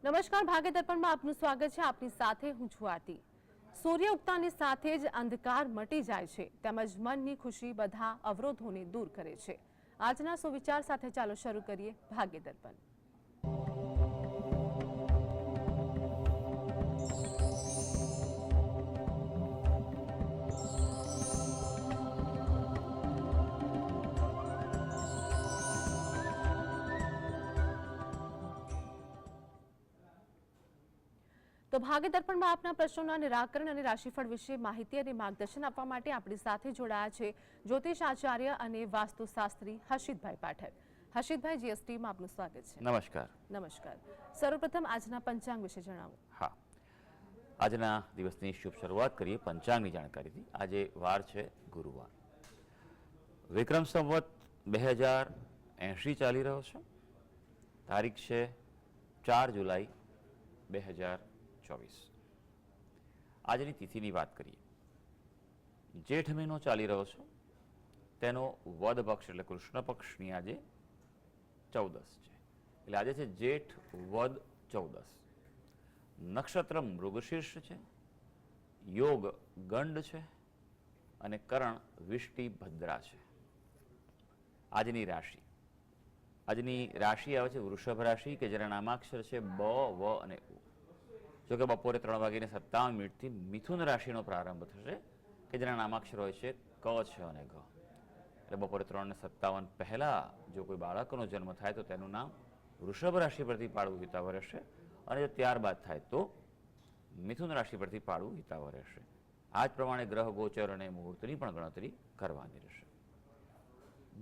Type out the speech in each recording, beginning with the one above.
નમસ્કાર, ભાગ્ય દર્પણમાં આપનું સ્વાગત છે. આપની સાથે હું છું આરતી. સૂર્ય ઉગતાની સાથે જ અંધકાર મટી જાય છે તેમજ મનની ખુશી બધા અવરોધોને દૂર કરે છે. આજના સુવિચાર સાથે ચાલો શરૂ કરીએ ભાગ્ય દર્પણ. તો ભાગ્ય દર્પણમાં આપના પ્રશ્નોના નિરાકરણ અને રાશિફળ વિશે માહિતી અને માર્ગદર્શન આપવા માટે આપણી સાથે જોડાયા છે જ્યોતિષ આચાર્ય અને વાસ્તુશાસ્ત્રી હર્ષિતભાઈ પાઠક. હર્ષિતભાઈ, જીએસટીમાં આપનું સ્વાગત છે. નમસ્કાર. નમસ્કાર. સર્વપ્રથમ આજના પંચાંગ વિશે જણાવો. હા, આજના દિવસની શુભ શરૂઆત કરીએ પંચાંગની જાણકારીથી. આજે વાર છે ગુરુવાર. વિક્રમ સંવત 2080 ચાલી રહ્યો છે. તારીખ છે 4 જુલાઈ 2024. આજની તિથિની વાત કરીએ. જેઠ મહિનો ચાલી રહ્યો છે, તેનો વદ પક્ષ એટલે કૃષ્ણ પક્ષની આજે 14 છે. એટલે આજે છે જેઠ વદ 14. નક્ષત્ર મૃગશીર્ષ છે, યોગ ગંડ છે અને કરણ વિષ્ટિ ભદ્રા છે. આજની રાશિ આવે છે વૃષભ રાશિ, કે જેના નામાક્ષર છે બ, વ અને ઉ. જો કે બપોરે 3:57 મિથુન રાશિનો પ્રારંભ થશે, કે જેના નામાક્ષર હોય છે ક, છ અને ઘ. એટલે બપોરે 3:57 પહેલા જો કોઈ બાળકનો જન્મ થાય તો તેનું નામ વૃષભ રાશિ પરથી પાડવું હિતાવહ રહેશે, અને જો ત્યારબાદ થાય તો મિથુન રાશિ પરથી પાડવું હિતાવહ રહેશે. આ જ પ્રમાણે ગ્રહ ગોચર અને મુહૂર્તની પણ ગણતરી કરવાની રહેશે.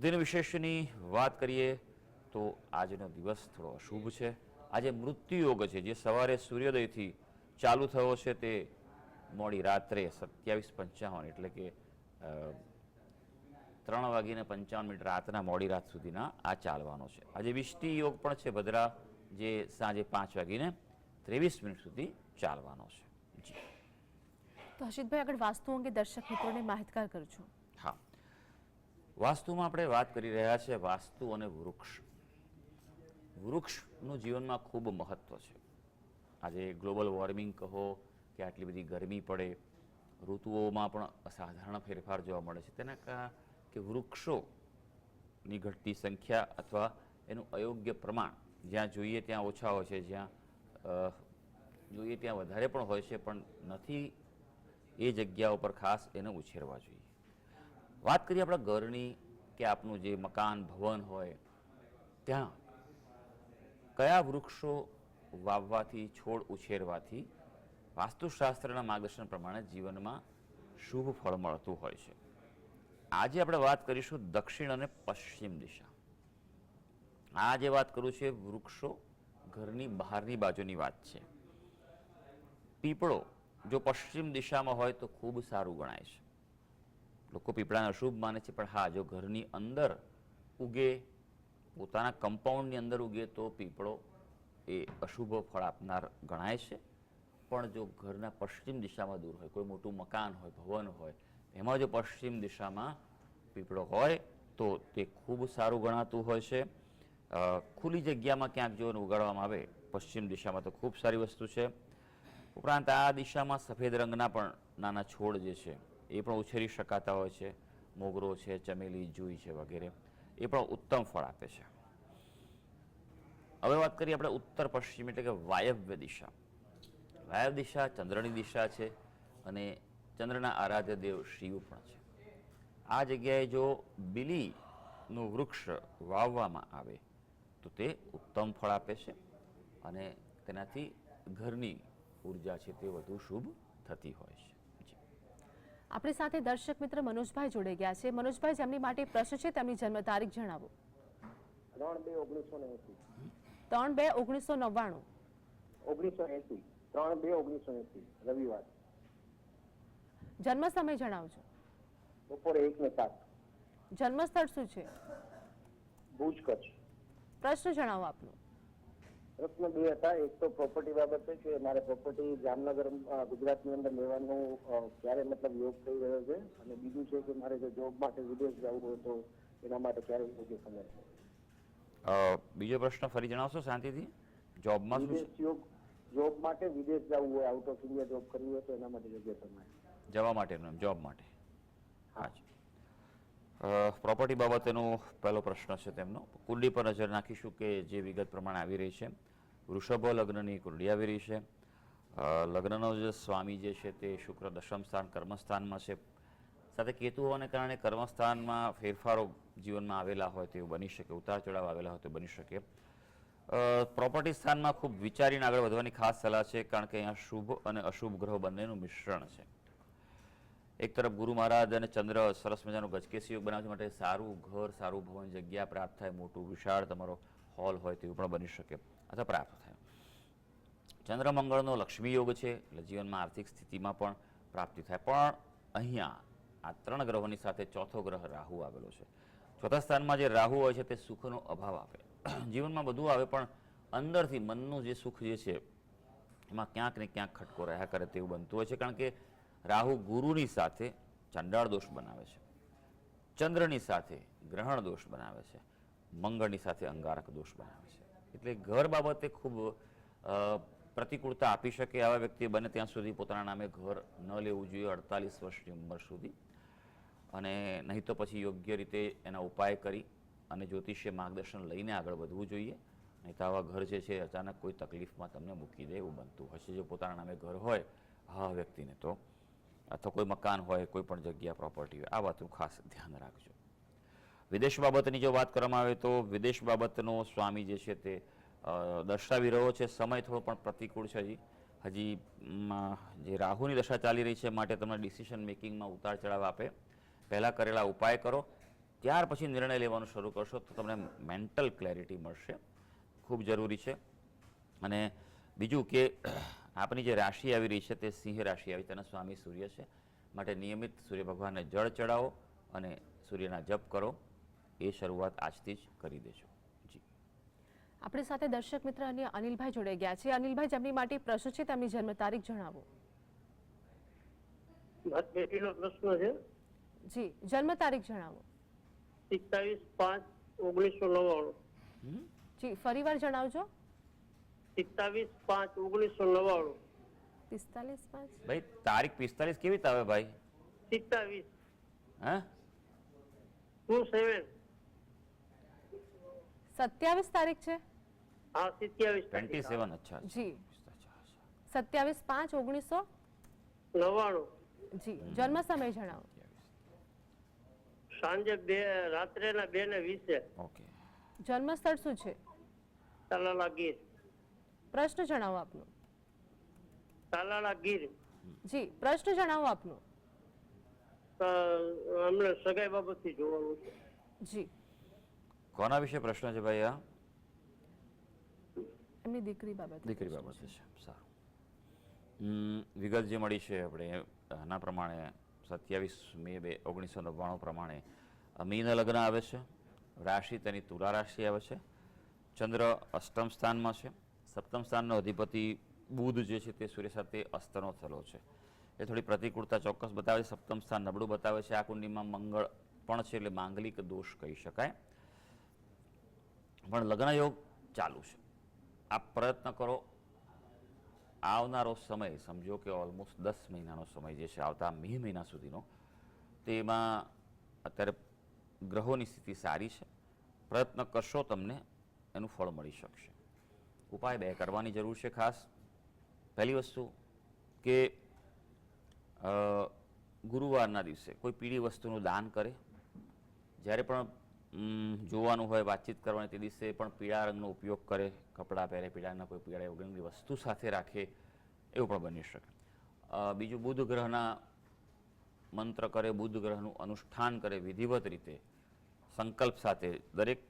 દિન વિશેષની વાત કરીએ તો આજનો દિવસ થોડો અશુભ છે. આજે મૃત્યુ યોગ છે, જે સવારે સૂર્યોદયથી ચાલુ થયો છે તે મોડી રાત્રે 27:55 એટલે કે 3:55 રાતના મોડી રાત સુધીના આ ચાલવાનો છે. આજે વિષ્ટિ યોગ પણ છે ભદ્રા, જે સાંજે 5:23 સુધી ચાલવાનો છે. જી. તો હર્ષિતભાઈ, આગળ વાસ્તુ અંગે દર્શક મિત્રોને માહિતગાર કરજો. હા, વાસ્તુમાં આપણે વાત કરી રહ્યા છીએ વાસ્તુ અને વૃક્ષ. વૃક્ષનું જીવનમાં ખૂબ મહત્વ છે. આજે ગ્લોબલ વોર્મિંગ કહો કે આટલી બધી ગરમી પડે, ઋતુઓમાં પણ અસાધારણ ફેરફાર જોવા મળે છે. તેના કારણે કે વૃક્ષોની ઘટતી સંખ્યા અથવા એનું અયોગ્ય પ્રમાણ જ્યાં જોઈએ ત્યાં ઓછા હોય છે, જ્યાં જોઈએ ત્યાં વધારે પણ હોય છે, પણ નથી એ જગ્યાઓ પર ખાસ એને ઉછેરવા જોઈએ. વાત કરીએ આપણા ઘરની કે આપનું જે મકાન ભવન હોય ત્યાં કયા વૃક્ષો વાવવાથી, છોડ ઉછેરવાથી વાસ્તુશાસ્ત્રના માર્ગદર્શન પ્રમાણે જીવનમાં શુભ ફળ મળતું હોય છે. આજે આપણે વાત કરીશું દક્ષિણ અને પશ્ચિમ દિશા. આ જે વાત કરું છે વૃક્ષો ઘરની બહારની બાજુની વાત છે. પીપળો જો પશ્ચિમ દિશામાં હોય તો ખૂબ સારું ગણાય છે. લોકો પીપળાને અશુભ માને છે, પણ હા, જો ઘરની અંદર ઉગે, પોતાના કમ્પાઉન્ડની અંદર ઉગે તો પીપળો એ અશુભ ફળ આપનાર ગણાય છે. પણ જો ઘરના પશ્ચિમ દિશામાં દૂર હોય, કોઈ મોટું મકાન હોય, ભવન હોય, એમાં જો પશ્ચિમ દિશામાં પીપળો હોય તો તે ખૂબ સારું ગણાતું હોય છે. ખુલ્લી જગ્યામાં ક્યાંક જો ઉગાડવામાં આવે પશ્ચિમ દિશામાં તો ખૂબ સારી વસ્તુ છે. ઉપરાંત આ દિશામાં સફેદ રંગના પણ નાના છોડ જે છે એ પણ ઉછેરી શકાતા હોય છે. મોગરો છે, ચમેલી, જુઈ છે વગેરે, એ પણ ઉત્તમ ફળ આપે છે. હવે વાત કરીએ આપણે ઉત્તર પશ્ચિમ એટલે કે વાયવ્ય દિશા. વાયવ્ય દિશા ચંદ્રની દિશા છે અને ચંદ્રના આરાધ્ય દેવ શિવ પણ છે. આ જગ્યાએ જો બીલીનું વૃક્ષ વાવવામાં આવે તો તે ઉત્તમ ફળ આપે છે અને તેનાથી ઘરની ઉર્જા છે તે વધુ શુભ થતી હોય છે. આપણી સાથે દર્શક મિત્ર મનોજભાઈ જોડાઈ ગયા છે. મનોજભાઈ, જેમની માટે પ્રશ્ન છે તેમની જન્મ તારીખ જણાવો. 3/2/1999. 3/2/1980 રવિવાર. જન્મ સમય જણાવજો. બપોરે 1:07. જન્મ સ્થળ શું છે? ભુજ, કચ્છ. પ્રશ્ન જણાવો આપનો. પ્રશ્ન 2 હતા. એક તો પ્રોપર્ટી બાબત છે કે મારે પ્રોપર્ટી જામનગર ગુજરાતની અંદર લેવાનું ક્યારે મતલબ યોગ થઈ રહ્યો છે, અને બીજું છે કે મારે જો જોબ માટે વિદેશ જવું હોય તો એના માટે ક્યારે યોગ્ય સમય છે. બીજો પ્રશ્ન ફરી જણાવશો શાંતિથી? જોબમાં શું છે? જોબ માટે વિદેશ જવું હોય, આઉટ ઓફ ઇન્ડિયા જોબ કરવી હોય તો એના માટે જગ્યા તમારે જવા માટેનું એમ, જોબ માટે. પ્રોપર્ટી બાબતેનો પહેલો પ્રશ્ન છે તેમનો. કુંડલી પર નજર નાખીશું કે જે વિગત પ્રમાણે આવી રહી છે. વૃષભ લગ્નની કુંડલી આવી રહી છે. લગ્નનો જે સ્વામી જે છે તે શુક્ર દશમ સ્થાન કર્મસ્થાનમાં છે. સાથે કેતુ હોવાને કારણે કર્મસ્થાનમાં ફેરફારો જીવનમાં આવેલા હોય તેવું બની શકે, ઉતાર ચઢાવ આવેલા હોય તો બની શકે. પ્રોપર્ટી સ્થાનમાં ખૂબ વિચારીને આગળ વધવાની ખાસ સલાહ છે, કારણ કે અહીંયા શુભ અને અશુભ ગ્રહો બંનેનું મિશ્રણ છે. એક તરફ ગુરુ મહારાજ અને ચંદ્ર સરસ મજાનું ગજકેસી યોગ બનાવવા માટે સારું ઘર, સારું ભવન, જગ્યા પ્રાપ્ત થાય, મોટું વિશાળ તમારો હોલ હોય તેવું પણ બની શકે અથવા પ્રાપ્ત થાય. ચંદ્ર મંગળનો લક્ષ્મી યોગ છે, એટલે જીવનમાં આર્થિક સ્થિતિમાં પણ પ્રાપ્તિ થાય. પણ અહીંયા આ 3 ગ્રહોની સાથે ચોથો ગ્રહ રાહુ આવેલો છે. ચોથા સ્થાનમાં જે રાહુ હોય છે તે સુખનો અભાવ આપે. જીવનમાં બધું આવે પણ અંદરથી મનનું જે સુખ જે છે એમાં ક્યાંક ને ક્યાંક ખટકો રહ્યા કરે તેવું બનતું હોય છે, કારણ કે રાહુ ગુરુની સાથે ચંડાળ દોષ બનાવે છે, ચંદ્રની સાથે ગ્રહણ દોષ બનાવે છે, મંગળની સાથે અંગારક દોષ બનાવે છે. એટલે ઘર બાબતે ખૂબ પ્રતિકૂળતા આપી શકે. આવા વ્યક્તિએ બને ત્યાં સુધી પોતાના નામે ઘર ન લેવું જોઈએ 48 વર્ષની ઉંમર સુધી, અને નહીં તો પછી યોગ્ય રીતે એના ઉપાય કરી અને જ્યોતિષીય માર્ગદર્શન લઈને આગળ વધવું જોઈએ. નહીં તો આવા ઘર જે છે અચાનક કોઈ તકલીફમાં તમને મૂકી દે એવું બનતું હશે. જો પોતાના નામે ઘર હોય હા વ્યક્તિને તો, અથવા કોઈ મકાન હોય, કોઈ પણ જગ્યા પ્રોપર્ટી હોય, આ વાતનું ખાસ ધ્યાન રાખજો. વિદેશ બાબતની જો વાત કરવામાં આવે તો વિદેશ બાબતનો સ્વામી જે છે તે દર્શાવી રહ્યો છે. સમય થોડો પણ પ્રતિકૂળ છે. હજી જે રાહુની દશા ચાલી રહી છે માટે તમને ડિસિઝન મેકિંગમાં ઉતાર ચઢાવ આપે. પહેલાં કરેલા ઉપાય કરો, ત્યાર પછી નિર્ણય લેવાનું શરૂ કરશો તો તમને મેન્ટલ ક્લેરિટી મળશે, ખૂબ જરૂરી છે. અને બીજું કે આપની જે રાશિ આવી રહી છે તે સિંહ રાશિ આવી, તેના સ્વામી સૂર્ય છે, માટે નિયમિત સૂર્ય ભગવાનને જળ ચડાવો અને સૂર્યના જપ કરો. એ શરૂઆત આજથી જ કરી દેજો. જી, આપણી સાથે દર્શક મિત્ર અને અનિલભાઈ જોડાઈ ગયા છે. અનિલભાઈ, જેમની માટે પ્રશ્ન છે તેમની જન્મ તારીખ જણાવો. મારી બેટીનો પ્રશ્ન છે. જી, જન્મ તારીખ જણાવો. 27/5/1999. જી, ફરીવાર જણાવજો. 27/5/1999. 45 ભાઈ તારીખ 45 કેવી રીતે આવે ભાઈ? 27 હા 27. 27 તારીખ છે. હા 27. 27. અચ્છા જી, 27/5/1999. જી, જન્મ સમય જણાવો. સાંજે રાત્રેના 2:20. ઓકે. જન્મ સ્થળ શું છે? તાલાલા ગીર. પ્રશ્ન જણાવો આપનો. તાલાલા ગીર. જી, પ્રશ્ન જણાવો આપનો. અમને સગાઈ બાબતથી જોવાનું છે. જી, કોના વિશે પ્રશ્ન છે ભાઈ? આ એમની દીકરી બાબતે. દીકરી બાબતે છે. સારું. વિગત જે મળી છે આપણે આના પ્રમાણે 27 મે 1999 પ્રમાણે મીન લગ્ન આવે છે. રાશિ તેની તુલા રાશિ આવે છે. ચંદ્ર અષ્ટમ સ્થાનમાં છે. સપ્તમ સ્થાનનો અધિપતિ બુધ જે છે તે સૂર્ય સાથે અસ્તનો થયેલો છે. એ થોડી પ્રતિકૂળતા ચોક્કસ બતાવે છે. સપ્તમ સ્થાન નબળું બતાવે છે. આ કુંડલીમાં મંગળ પણ છે, એટલે માંગલિક દોષ કહી શકાય. પણ લગ્ન યોગ ચાલુ છે. આપ પ્રયત્ન કરો. આવનારો સમય સમજો કે ઓલમોસ્ટ 10 મહિનાનો સમય જે છે, આવતા મે મહિના સુધીનો, તેમાં અત્યારે ગ્રહોની સ્થિતિ સારી છે. પ્રયત્ન કરશો તમને એનું ફળ મળી શકશે. ઉપાય 2 કરવાની જરૂર છે ખાસ. પહેલી વસ્તુ કે ગુરુવારના દિવસે કોઈ પીળી વસ્તુનું દાન કરે. જ્યારે પણ જોવાનું હોય, વાતચીત કરવાની, તે દિવસે પણ પીળા રંગનો ઉપયોગ કરે. કપડાં પહેરે પીળાના, કોઈ પીળા વગરની વસ્તુ સાથે રાખે, એવું પણ બની શકે. બીજું, બુધ ગ્રહના મંત્ર કરે, બુધ ગ્રહનું અનુષ્ઠાન કરે વિધિવત રીતે, સંકલ્પ સાથે. દરેક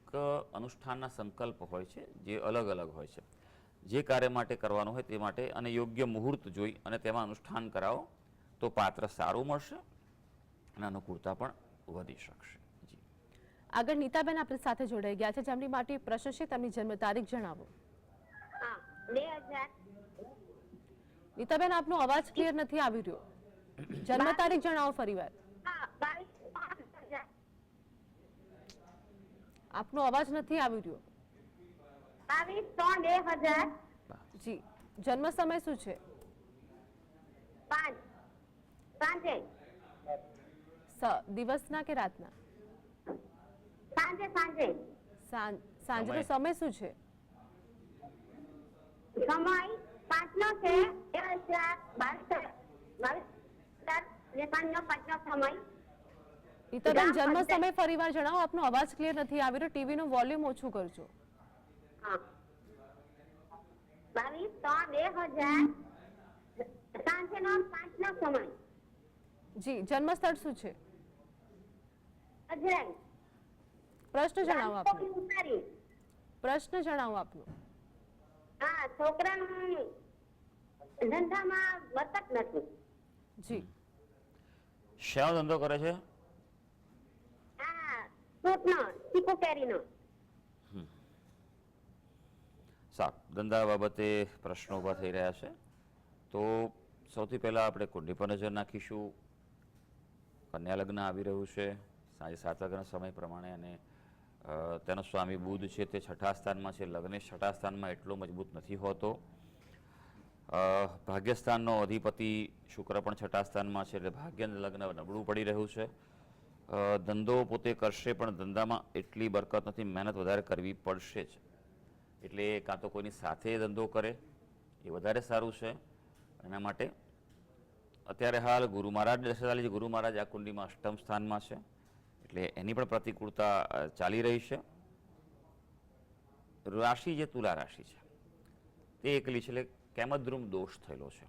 અનુષ્ઠાનના સંકલ્પ હોય છે જે અલગ અલગ હોય છે. જે કાર્ય માટે કરવાનું હોય તે માટે અને યોગ્ય મુહૂર્ત જોઈ અને તેમાં અનુષ્ઠાન કરાવો તો પાત્ર સારું મળશે અને અનુકૂળતા પણ વધી શકશે. જી, આગળ નીતાબેન આપણી સાથે જોડાઈ ગયા છે, જેમની માટે પ્રશ્ન છે તેમની જન્મ તારીખ જણાવો. 2000. નીતાબેન, આપનો અવાજ ક્લિયર નથી આવી રહ્યો. જન્મ તારીખ જણાવો ફરીવાર. 22/5/2000. આપનો અવાજ નથી આવી રહ્યો. 22/3/2000. જી, જન્મ સમય શું છે? 5 સાંજે દિવસના કે રાતના? સાંજે સાંજનો સમય. સમય શું છે? સમય 5 નો છે 2022 ને 5 નો સમય. નીતાબેન, ગામ જન્મ પંચાયત. સમય ફરીવાર જણાવો. આપનો અવાજ ક્લિયર નથી આવી રહ્યો. ટીવીનું વોલ્યુમ ઓછું કરજો. હા 22/3/2000 સાંજનો 5 નો સમય. જી, જન્મ સ્થળ શું છે? અજરાઈ પ્રશ્ન જણાવો આપનો. ઉતારી. પ્રશ્ન જણાવો આપનો. હા, છોકરાનું ધંધામાં બરકત નથી. જી, શાનો ધંધો કરે છે? હા, ફ્રૂટનો, ચીકુ કેરીનો. સારું, ધંધા બાબતે પ્રશ્નો ઊભા થઈ રહ્યા છે. તો સૌથી પહેલાં આપણે કુંડલી પર નજર નાખીશું. કન્યા લગ્ન આવી રહ્યું છે સાંજે 7 વાગ્યાના સમય પ્રમાણે, અને તેનો સ્વામી બુધ છે તે 6ઠા સ્થાનમાં છે. લગ્ન 6ઠા સ્થાનમાં એટલો મજબૂત નથી હોતો. ભાગ્યસ્થાનનો અધિપતિ શુક્ર પણ 6ઠા સ્થાનમાં છે, એટલે ભાગ્ય લગ્ન નબળું પડી રહ્યું છે. ધંધો પોતે કરશે પણ ધંધામાં એટલી બરકત નથી, મહેનત વધારે કરવી પડશે જ. એટલે કાં તો કોઈની સાથે ધંધો કરે એ વધારે સારું છે. એના માટે અત્યારે હાલ ગુરુ મહારાજ દશા ચાલી છે. ગુરુ મહારાજ આ કુંડલીમાં 8મ સ્થાનમાં છે, એટલે એની પણ પ્રતિકૂળતા ચાલી રહી છે. રાશિ જે તુલા રાશિ છે તે એકલી છે, એટલે કેમદ્રુમ દોષ થયેલો છે.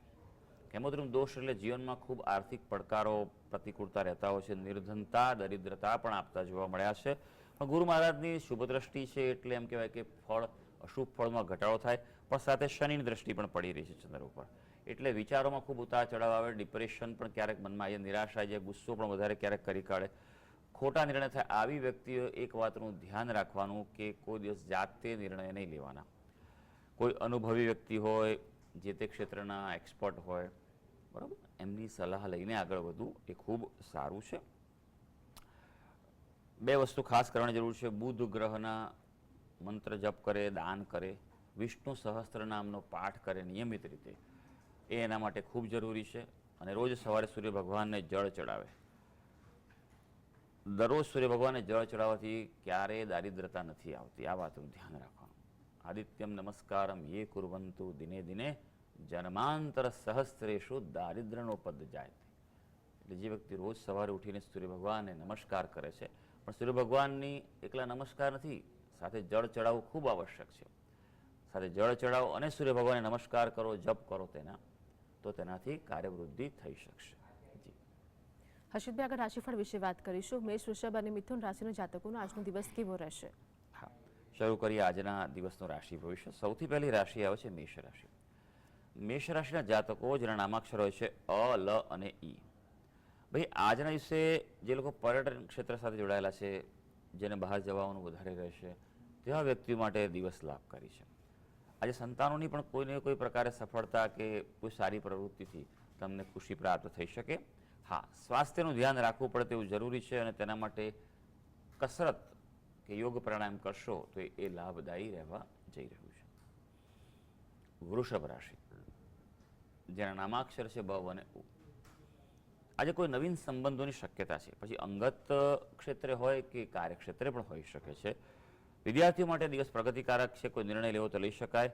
કેમદ્રુમ દોષ એટલે જીવનમાં ખૂબ આર્થિક પડકારો પ્રતિકૂળતા રહેતા હોય છે. નિર્ધનતા, દરિદ્રતા પણ આપતા જોવા મળ્યા છે. પણ ગુરુ મહારાજની શુભ દ્રષ્ટિ છે, એટલે એમ કહેવાય કે અશુભ ફળમાં ઘટાડો થાય. પણ સાથે શનિની દ્રષ્ટિ પણ પડી રહી છે ચંદ્ર ઉપર, એટલે વિચારોમાં ખૂબ ઉતાર ચઢાવ આવે. ડિપ્રેશન પણ ક્યારેક મનમાં આવી જાય, નિરાશા આવી જાય, ગુસ્સો પણ વધારે ક્યારેક કરી કાઢે, ખોટા નિર્ણય થાય. આવી વ્યક્તિઓ એક વાતનું ધ્યાન રાખવાનું કે કોઈ દિવસ જાતે નિર્ણય નહીં લેવાના. કોઈ અનુભવી વ્યક્તિ હોય, જે તે ક્ષેત્રના એક્સપર્ટ હોય, બરાબર, એમની સલાહ લઈને આગળ વધવું એ ખૂબ સારું છે. 2 વસ્તુ ખાસ કરવાની જરૂર છે. બુધ ગ્રહના મંત્ર જપ કરે, દાન કરે, વિષ્ણુ સહસ્ત્ર નામનો પાઠ કરે નિયમિત રીતે, એ એના માટે ખૂબ જરૂરી છે. અને રોજ સવારે સૂર્ય ભગવાનને જળ ચડાવે. દરરોજ સૂર્ય ભગવાનને જળ ચડાવવાથી ક્યારેય દારિદ્રતા નથી આવતી. આ વાતનું ધ્યાન રાખવાનું. આદિત્યમ નમસ્કારમ યે કુર્વંતુ દિને દિને જન્માંતર સહસ્ત્રેષુ દારિદ્ર્યનોપદ જાય. એટલે જે વ્યક્તિ રોજ સવારે ઉઠીને સૂર્ય ભગવાનને નમસ્કાર કરે છે, પણ સૂર્ય ભગવાનની એકલા નમસ્કાર નથી, સાથે જળ ચડાવવું ખૂબ આવશ્યક છે. સાથે જળ ચડાવો અને સૂર્ય ભગવાનને નમસ્કાર કરો, જપ કરો તેના, તો તેનાથી કાર્યવૃદ્ધિ થઈ શકશે. જી હર્ષિતભાઈ, આગળ રાશિફળ વિશે વાત કરીશું. મેષ, વૃષભ અને મિથુન રાશિના જાતકોનો આજનો દિવસ કેવો રહેશે? હા, શરૂ કરીએ આજના દિવસનો રાશિ ભવિષ્ય. સૌથી પહેલી રાશિ આવે છે મેષ રાશિ. મેષ રાશિના જાતકો જેના નામાક્ષર હોય છે અ, લ અને ઈ. ભાઈ, આજના દિવસે જે લોકો પર્યટન ક્ષેત્ર સાથે જોડાયેલા છે, જેને બહાર જવાનું વધારે રહેશે, તેવા વ્યક્તિઓ માટે દિવસ લાભકારી છે. આજે સંતાનોની પણ કોઈને કોઈ પ્રકારે સફળતા કે કોઈ સારી પ્રવૃત્તિથી તમને ખુશી પ્રાપ્ત થઈ શકે. હા, સ્વાસ્થ્યનું ધ્યાન રાખવું પડે તેવું જરૂરી છે, અને તેના માટે કસરત કે યોગ પ્રાણાયામ કરશો તો એ લાભદાયી રહેવા જઈ રહ્યું છે. વૃષભ રાશિ જેના નામાક્ષર છે બ અને ઉ. આજે કોઈ નવીન સંબંધોની શક્યતા છે, પછી અંગત ક્ષેત્રે હોય કે કાર્યક્ષેત્રે પણ હોઈ શકે છે. વિદ્યાર્થીઓ માટે દિવસ પ્રગતિકારક છે, કોઈ નિર્ણય લેવો તો લઈ શકાય.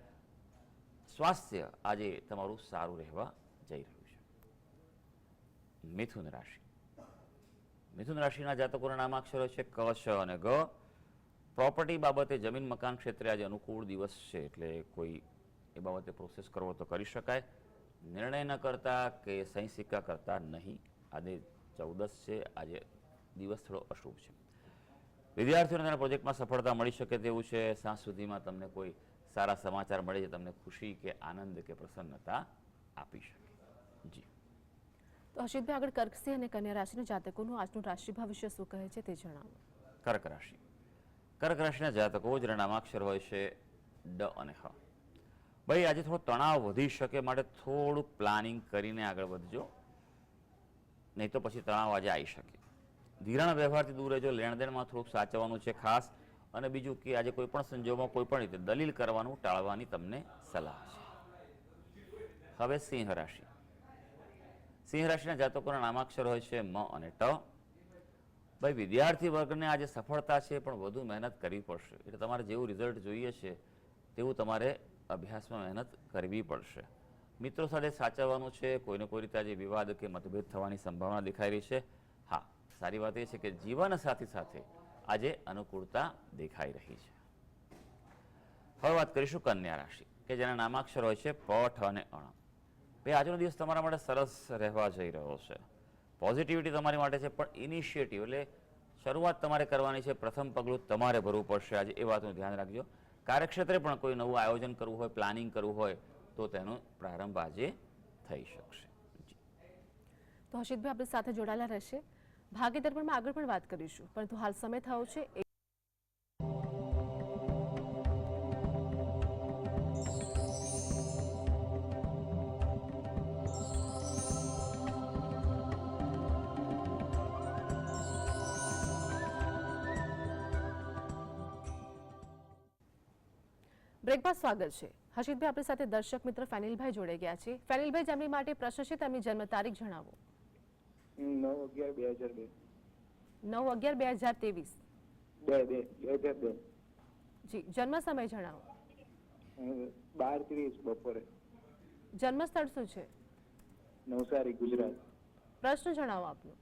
સ્વાસ્થ્ય આજે તમારું સારું રહેવા જઈ રહ્યું છે. મિથુન રાશિ. મિથુન રાશિના જાતકોના નામાક્ષરો છે ક, શ અને ગ. પ્રોપર્ટી બાબતે જમીન મકાન ક્ષેત્રે આજે અનુકૂળ દિવસ છે, એટલે કોઈ એ બાબતે પ્રોસેસ કરવો તો કરી શકાય. નિર્ણય ન કરતા કે સહી સિક્કા કરતા નહીં. આજે 14 છે, આજે દિવસ થોડો અશુભ છે. વિદ્યાર્થીઓને તેના પ્રોજેક્ટમાં સફળતા મળી શકે તેવું છે. સાંજ સુધીમાં તમને કોઈ સારા સમાચાર મળે છે, તમને ખુશી કે આનંદ કે પ્રસન્નતા આપી શકે. જી તો હર્ષિતભાઈ, આગળ કર્કસિંહ અને કન્યા રાશિના જાતકોનું આજનું રાશિ ભવિષ્ય શું કહે છે તે જણાવો. કર્ક રાશિ. કર્ક રાશિના જાતકો જેના નામાક્ષર હોય છે ડ અને હ. ભાઈ, આજે થોડો તણાવ વધી શકે, માટે થોડું પ્લાનિંગ કરીને આગળ વધજો, નહીં તો પછી તણાવ આજે આવી શકે. ધિરાણ વ્યવહારથી દૂર રહેજો. લેણદેણમાં થોડુંક સાચવવાનું છે ખાસ. અને બીજું કે આજે કોઈ પણ સંજોગોમાં કોઈ પણ રીતે દલીલ કરવાનું ટાળવાની તમને સલાહ છે. હવે સિંહ રાશિ. સિંહ રાશિના જાતકોના નામાક્ષર હોય છે મ અને ટ. ભાઈ વિદ્યાર્થી વર્ગને આજે સફળતા છે, પણ વધુ મહેનત કરવી પડશે. એટલે તમારે જેવું રિઝલ્ટ જોઈએ છે તેવું તમારે અભ્યાસમાં મહેનત કરવી પડશે. મિત્રો સાથે સાચવવાનું છે. કોઈને કોઈ રીતે આજે વિવાદ કે મતભેદ થવાની સંભાવના દેખાઈ રહી છે. હા, સારી વાત એ છે કે જીવન સાથી સાથે આજે અનુકૂળતા દેખાઈ રહી છે. હવે વાત કરીશું કન્યા રાશિ, કે જેના નામાક્ષર હોય છે પ, ઠ અને અણ. ભાઈ આજનો દિવસ તમારા માટે સરસ રહેવા જઈ રહ્યો છે. પોઝિટિવિટી તમારી માટે છે, પણ ઇનિશિયેટિવ એટલે શરૂઆત તમારે કરવાની છે. પ્રથમ પગલું તમારે ભરવું પડશે આજે, એ વાતનું ધ્યાન રાખજો. કાર્યક્ષેત્રે પણ કોઈ નવું આયોજન કરવું હોય, પ્લાનિંગ કરવું હોય તો તેનો પ્રારંભ આજે થઈ શકશે. તો હર્ષિતભાઈ આપણી સાથે જોડાયેલા રહેશે. ભાગ્ય દર્પણમાં આગળ પણ વાત કરીશું, પરંતુ હાલ સમય થયો છે બ્રેકમાં સ્વાગત છે. હર્ષિતભાઈ આપણી સાથે દર્શક મિત્ર ફેનિલભાઈ જોડાઈ ગયા છે. ફેનિલભાઈ, જેમની માટે પ્રશ્ન છે તેમની જન્મ તારીખ જણાવો. 9/11/2002. 9/11/2023. 2002. જી, જન્મ સમય જણાવો. 12:30 બપોરે. જન્મ સ્થળ શું છે? નવસારી, ગુજરાત. પ્રશ્ન જણાવો આપનો.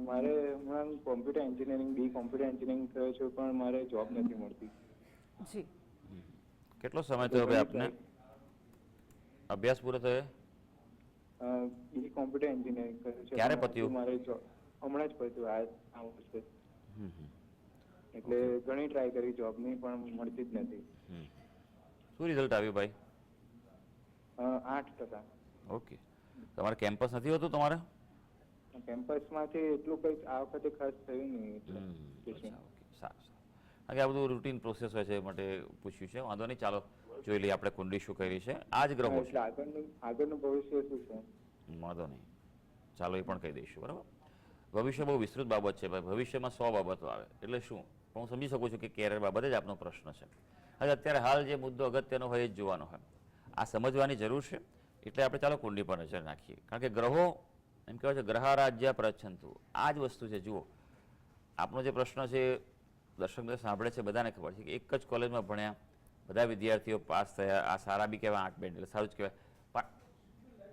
મારે હમણાં કોમ્પ્યુટર એન્જિનિયરિંગ, બી કોમ્પ્યુટર એન્જિનિયરિંગ કર્યો છું, પણ મારે જોબ નથી મળતી. જી, કેટલો સમય થયો ભાઈ આપને અભ્યાસ પૂરો થયો? બી કોમ્પ્યુટર એન્જિનિયરિંગ કર્યું છે. ક્યારે પત્યું? મારે જોબ હમણાં જ પત્યું આ વર્ષે. એટલે ઘણી ટ્રાય કરી જોબની, પણ મળતી જ નથી. શું રિઝલ્ટ આવ્યું ભાઈ? 8%. ઓકે. તમારે કેમ્પસ નથી હોતું તમારે? કેમ્પસમાંથી એટલું કંઈક આ વખતે ખાસ થયું નહીં. એટલે સારું. કારણ કે આ બધું રૂટીન પ્રોસેસ હોય છે, એ માટે પૂછ્યું છે. વાંધો નહીં, ચાલો જોઈ લઈએ આપણે કુંડલી શું કરી છે. આ જ ગ્રહો છે. એટલે આગળનું ભવિષ્ય શું છે? વાંધો નહીં, ચાલો એ પણ કહી દઈશું. બરાબર. ભવિષ્ય બહુ વિસ્તૃત બાબત છે ભાઈ. ભવિષ્યમાં 100 બાબતો આવે, એટલે શું પણ હું સમજી શકું છું કે કેરિયર બાબતે જ આપનો પ્રશ્ન છે. હવે અત્યારે હાલ જે મુદ્દો અગત્યનો હોય એ જ જોવાનો હોય, આ સમજવાની જરૂર છે. એટલે આપણે ચાલો કુંડલી પર નજર નાખીએ. કારણ કે ગ્રહો એમ કહેવાય છે ગ્રહારાજ્ય પ્રચ્છન્તુ, આ જ વસ્તુ છે. જુઓ, આપનો જે પ્રશ્ન છે દર્શક મિત્રો સાંભળે છે, બધાને ખબર છે કે એક જ કોલેજમાં ભણ્યા, બધા વિદ્યાર્થીઓ પાસ થયા. આ સારા બી કહેવાય, 8 બેન્ડ એટલે સારું જ કહેવાય, પણ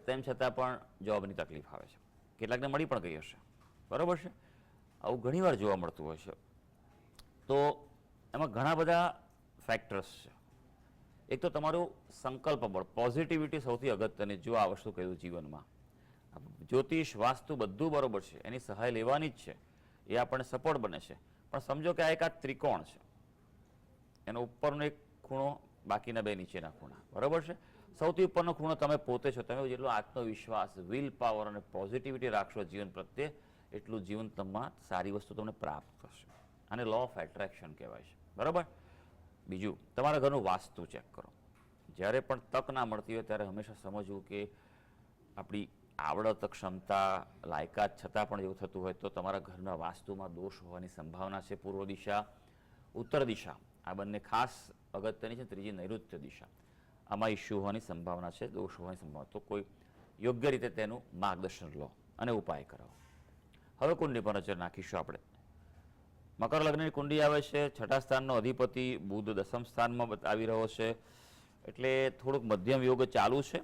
તેમ છતાં પણ જોબની તકલીફ આવે છે. કેટલાકને મળી પણ ગઈ હશે, બરાબર છે. આવું ઘણીવાર જોવા મળતું હોય છે. તો એમાં ઘણા બધા ફેક્ટર્સ છે. એક તો તમારું સંકલ્પ બળ, પોઝિટિવિટી સૌથી અગત્યની. જો આ વસ્તુ કહ્યું જીવનમાં, જ્યોતિષ, વાસ્તુ બધું બરોબર છે, એની સહાય લેવાની જ છે, એ આપણને સપોર્ટ બને છે. પણ સમજો કે આ એક ત્રિકોણ છે, એનો ઉપરનો એક ખૂણો, બાકીના બે નીચેના ખૂણા, બરાબર છે. સૌથી ઉપરનો ખૂણો તમે પોતે છો. તમે જેટલો આત્મવિશ્વાસ, વિલ પાવર અને પોઝિટિવિટી રાખશો જીવન પ્રત્યે, એટલું જીવનમાં સારી વસ્તુ તમને પ્રાપ્ત થશે. આને લો ઓફ એટ્રેક્શન કહેવાય છે, બરાબર. બીજું, તમારા ઘરનું વાસ્તુ ચેક કરો. જ્યારે પણ તક ના મળતી હોય ત્યારે હંમેશા સમજવું કે આપણી આવડત, ક્ષમતા, લાયકાત છતાં પણ એવું થતું હોય તો તમારા ઘરના વાસ્તુમાં દોષ હોવાની સંભાવના છે. પૂર્વ દિશા, ઉત્તર દિશા, આ બંને ખાસ અગત્યની છે. ત્રીજી નૈઋત્ય દિશા, આમાં ઇસ્યુ હોવાની સંભાવના છે, દોષ હોવાની સંભાવના. તો કોઈ યોગ્ય રીતે તેનું માર્ગદર્શન લો અને ઉપાય કરો. હવે કુંડલી પર નજર નાખીશું આપણે. મકર લગ્નની કુંડલી આવે છે. 6થા સ્થાનનો અધિપતિ બુધ 10મ સ્થાનમાં આવી રહ્યો છે, એટલે થોડુંક મધ્યમ યોગ ચાલુ છે.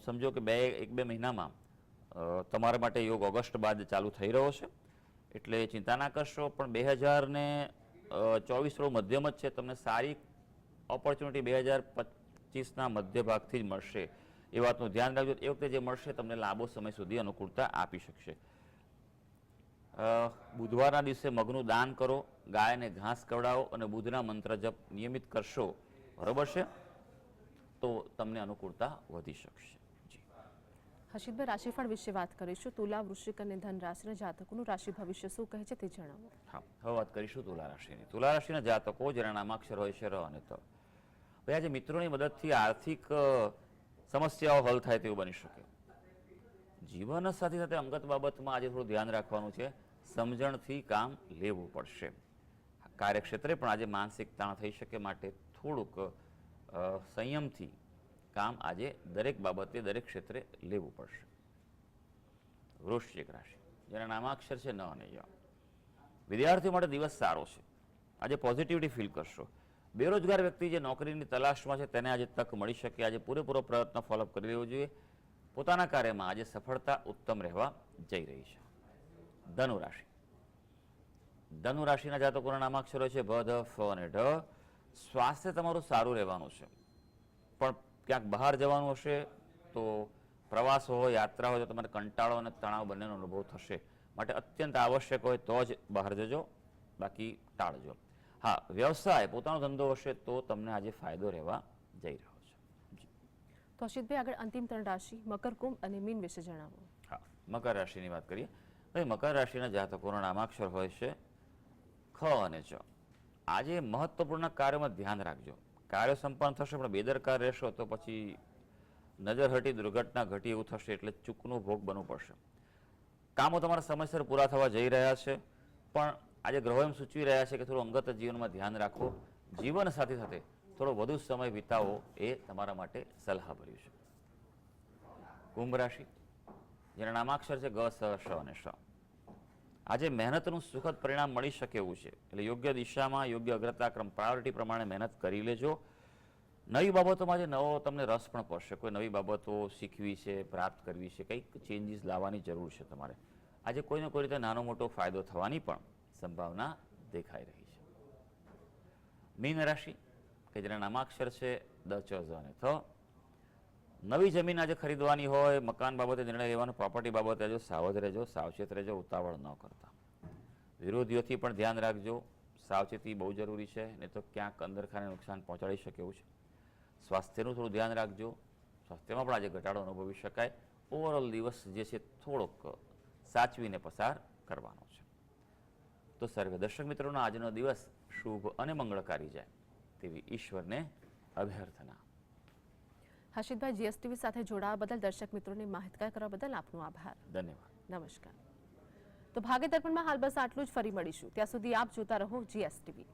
સમજો કે એક બે મહિનામાં તમારા માટે યોગ ઓગસ્ટ બાદ ચાલુ થઈ રહ્યો છે, એટલે ચિંતા ના કરશો. પણ 2024 થોડું મધ્યમ જ છે. તમને સારી ઓપોર્ચ્યુનિટી 2025ના મધ્ય ભાગથી જ મળશે, એ વાતનું ધ્યાન રાખજો. એ વખતે જે મળશે તમને લાંબો સમય સુધી અનુકૂળતા આપી શકશે. બુધવારના દિવસે મગનું દાન કરો, ગાયને ઘાસ ખવડાવો અને બુધના મંત્ર જપ નિયમિત કરશો, બરોબર છે, તો તમને અનુકૂળતા વધી શકશે. જી હર્ષિતભાઈ, રાશિફળ વિશે વાત કરીશું. તુલા, વૃશ્ચિક અને ધન રાશિના જાતકોનું રાશિ ભવિષ્ય શું કહે છે તે જણાવો. હા, હવે વાત કરીશું તુલા રાશિની. તુલા રાશિના જાતકો જેના નામાક્ષર હોય છે ર અને ત. ભાઈ આજે મિત્રોની મદદથી આર્થિક સમસ્યાઓ હલ થાય તેવું બની શકે. જીવન સાથે સાથે અંગત બાબતમાં આજે થોડું ધ્યાન રાખવાનું છે. સમજણથી કામ લેવું પડશે. કાર્યક્ષેત્રે પણ આજે માનસિક તાણ થઈ શકે, માટે થોડુંક સંયમથી કામ આજે દરેક બાબતે દરેક ક્ષેત્રે લેવું પડશે. વૃશ્ચિક રાશિ, જેના નામાક્ષર છે ન અને ય. વિદ્યાર્થીઓ માટે દિવસ સારો છે. આજે પોઝિટિવિટી ફીલ કરશો. બેરોજગાર વ્યક્તિ જે નોકરીની તલાશમાં છે તેને આજે તક મળી શકે. આજે પૂરેપૂરો પ્રયત્ન ફોલોઅપ કરી લેવો જોઈએ. પોતાના કાર્યમાં આજે સફળતા ઉત્તમ રહેવા જઈ રહી છે. ધનુ રાશિ, ધનુ રાશિના જાતકોના નામાક્ષરો છે ભ, ધ, ફ અને ઢ. સ્વાસ્થ્ય તમારું સારું રહેવાનું છે, પણ ક્યાંક બહાર જવાનું હશે તો પ્રવાસ હોય, યાત્રા હોય તો તમારે કંટાળો અને તણાવ બંનેનો અનુભવ થશે. માટે અત્યંત આવશ્યક હોય તો જ બહાર જજો, બાકી ટાળજો. હા, વ્યવસાય પોતાનો ધંધો હશે તો તમને આજે ફાયદો રહેવા જઈ રહ્યો છે. તો હર્ષિતભાઈ, આગળ અંતિમ 3 રાશિ મકર, કુંભ અને મીન વિશે જણાવો. હા, મકર રાશિની વાત કરીએ. હવે મકર રાશિના જાતકોના નામાક્ષર હોય છે ખ અને ચ. આજે મહત્વપૂર્ણ કાર્યોમાં ધ્યાન રાખજો. કાર્ય સંપન્ન થશે પણ બેદરકાર રહેશો તો પછી નજર હટી દુર્ઘટના ઘટી એવું થશે, એટલે ચૂકનો ભોગ બનવું પડશે. કામો તમારા સમયસર પૂરા થવા જઈ રહ્યા છે, પણ આજે ગ્રહો એમ સૂચવી રહ્યા છે કે થોડું અંગત જીવનમાં ધ્યાન રાખો. જીવન સાથે સાથે થોડો વધુ સમય વિતાવો એ તમારા માટે સલાહભર્યું છે. કુંભ રાશિ, જેના નામાક્ષર છે ગ, સ, શ અને શ. આજે મહેનતનું સુખદ પરિણામ મળી શકે એવું છે, એટલે યોગ્ય દિશામાં યોગ્ય અગ્રતાક્રમ પ્રાયોરિટી પ્રમાણે મહેનત કરી લેજો. નવી બાબતોમાં આજે નવો તમને રસ પણ પડશે. કોઈ નવી બાબતો શીખવી છે, પ્રાપ્ત કરવી છે, કંઈક ચેન્જીસ લાવવાની જરૂર છે તમારે. આજે કોઈને કોઈ રીતે નાનો મોટો ફાયદો થવાની પણ સંભાવના દેખાઈ રહી છે. મીન રાશિ, કે જેના નામાક્ષર છે દ, ચ, ઝ અને થ. નવી જમીન આજે ખરીદવાની હોય, મકાન બાબતે નિર્ણય લેવાનો, પ્રોપર્ટી બાબતે જો સાવધ રહેજો, સાવચેત રહેજો, ઉતાવળ ન કરતા. વિરોધીઓથી પણ ધ્યાન રાખજો. સાવચેતી બહુ જરૂરી છે, નહીં તો ક્યાંક અંદરખાને નુકસાન પહોંચાડી શકે એવું છે. સ્વાસ્થ્યનું થોડું ધ્યાન રાખજો. સ્વાસ્થ્યમાં પણ આજે ઘટાડો અનુભવી શકાય. ઓવરઓલ દિવસ જે છે થોડોક સાચવીને પસાર કરવાનો છે. તો સર્વે દર્શક મિત્રોનો આજનો દિવસ શુભ અને મંગળકારી જાય તેવી ઈશ્વરને અભ્યર્થના. હર્ષિતભાઈ, જીએસટીવી સાથે જોડાવા બદલ, દર્શક મિત્રોને માહિતગાર કરવા બદલ આપનો આભાર. ધન્યવાદ. નમસ્કાર. તો ભાગ્ય દર્પણમાં હાલ બસ આટલું જ. ફરી મળીશું. ત્યાં સુધી આપ જોતા રહો જીએસટીવી.